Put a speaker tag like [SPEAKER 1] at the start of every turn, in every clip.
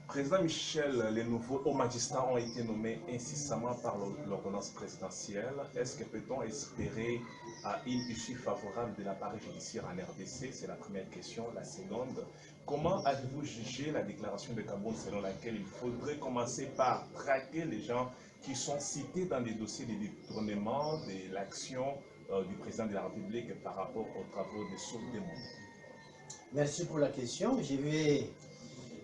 [SPEAKER 1] Président Michel, les nouveaux hauts magistrats ont été nommés incessamment par l'ordonnance présidentielle. Est-ce que peut-on espérer à une issue favorable de l'appareil judiciaire en RDC? C'est la première question. La seconde, comment avez-vous jugé la déclaration de Cameroun selon laquelle il faudrait commencer par traquer les gens qui sont cités dans les dossiers de détournement de l'action du président de la République par rapport aux travaux de Sourdemont?
[SPEAKER 2] Merci pour la question. Je vais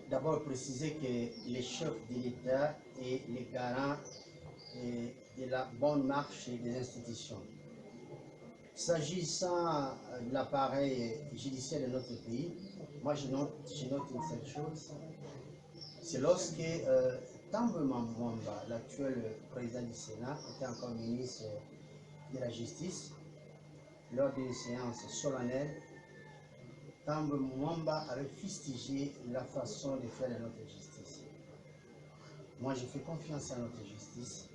[SPEAKER 2] d'abord préciser que les chefs de l'État et les garants de la bonne marche des institutions. S'agissant de l'appareil judiciaire de notre pays, moi je note une seule chose, c'est lorsque Tambo Mwamba, l'actuel président du Sénat, était encore ministre de la Justice, lors d'une séance solennelle, Tambo Mwamba avait fustigé la façon de faire de notre justice. Moi, je fais confiance à notre justice,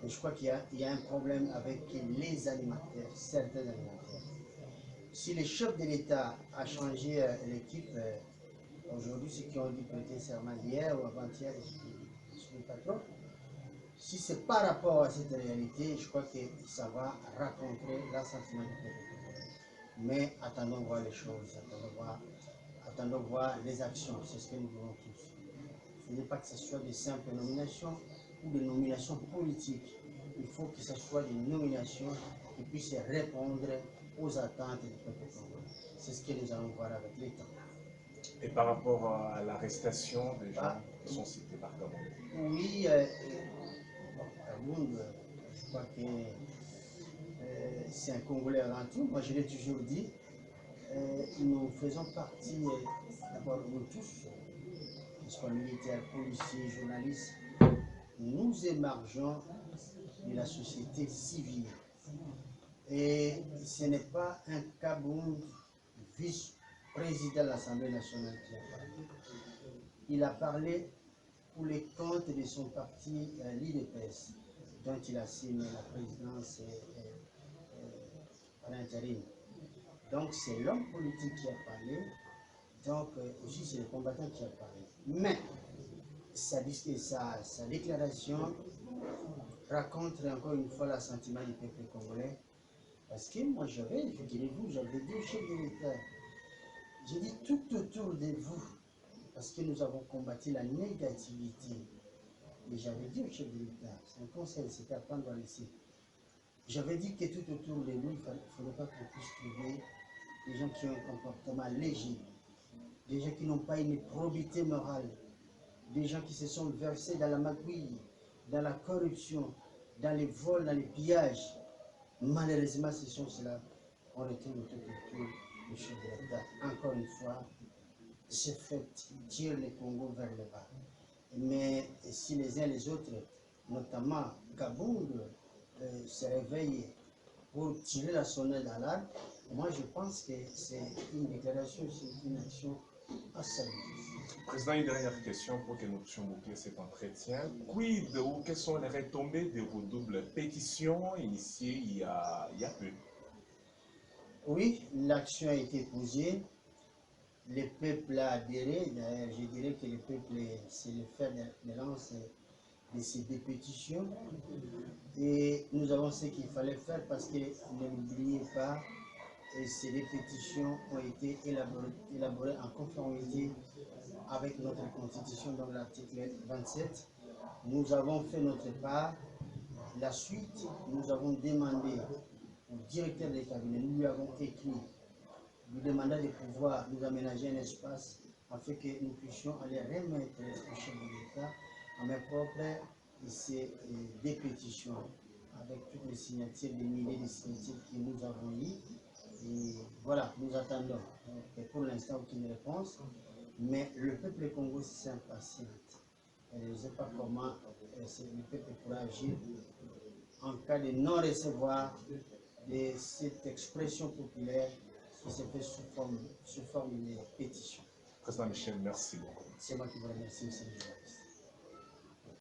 [SPEAKER 2] mais je crois qu'il y a un problème avec les animateurs, certains animateurs. Si le chef de l'État a changé l'équipe, aujourd'hui, ceux qui ont dû prêter serment hier ou avant-hier, je ne sais pas trop. Si c'est par rapport à cette réalité, je crois que ça va rencontrer l'assentiment du peuple. Mais attendons voir les choses, attendons voir les actions, c'est ce que nous voulons tous. Il ne faut pas que ce soit des simples nominations ou des nominations politiques. Il faut que ce soit des nominations qui puissent répondre aux attentes du peuple congolais. C'est ce que nous allons voir avec les temps.
[SPEAKER 1] Et par rapport à l'arrestation des gens qui sont cités par Cameroun?
[SPEAKER 2] Oui, Cameroun, je crois que c'est un Congolais avant tout. Moi, je l'ai toujours dit. Nous faisons partie, d'abord nous tous, qu'ils soient militaires, policiers, journalistes, nous émergeons de la société civile. Et ce n'est pas un Kaboun, vice-président de l'Assemblée nationale, qui a parlé. Il a parlé pour les comptes de son parti, l'IDPS, dont il a signé la présidence par intérim. Donc c'est l'homme politique qui a parlé, donc aussi c'est le combattant qui a parlé. Mais sa déclaration raconte encore une fois l'assentiment du peuple congolais. Parce que moi j'avais, figurez-vous, j'avais dit au chef de l'État, j'ai dit tout autour de vous, parce que nous avons combattu la négativité. Et j'avais dit au chef de l'État, c'est un conseil, c'était à prendre à laisser. J'avais dit que tout autour de nous, il ne faudrait pas qu'on puisse trouver des gens qui ont un comportement léger, des gens qui n'ont pas une probité morale, des gens qui se sont versés dans la magouille, dans la corruption, dans les vols, dans les pillages. Malheureusement, ce sont ceux-là qu'on retrouve tout autour du chef de l'État. Encore une fois, c'est fait tirer le Congo vers le bas. Mais si les uns les autres, notamment Kabound, se réveillent pour tirer la sonnette d'alarme, moi je pense que c'est une déclaration, c'est une action à saluer.
[SPEAKER 1] Président, une dernière question pour que nous puissions boucler cet entretien. Quid ou quelles sont les retombées de vos doubles pétitions initiées il y a peu?
[SPEAKER 2] Oui, l'action a été posée, le peuple a adhéré, d'ailleurs je dirais que le peuple, c'est le fer de lance de ces deux pétitions. Et nous avons ce qu'il fallait faire parce que, ne l'oubliez pas, ces deux pétitions ont été élaborées en conformité avec notre constitution dans l'article 27. Nous avons fait notre part. La suite, nous avons demandé au directeur des cabinets, nous lui avons écrit, lui demandant de pouvoir nous aménager un espace afin que nous puissions aller remettre au chef de l'État à main propre ces deux pétitions avec toutes les signatures, des milliers de signatures que nous avons eues. Et voilà, nous attendons. Et pour l'instant, aucune réponse. Mais le peuple congolais s'impatiente. Je ne sais pas comment le peuple pourra agir en cas de non-recevoir de cette expression populaire qui se fait sous forme de pétition.
[SPEAKER 1] Président Michel, merci beaucoup.
[SPEAKER 2] C'est moi qui vous remercie, M. le journaliste.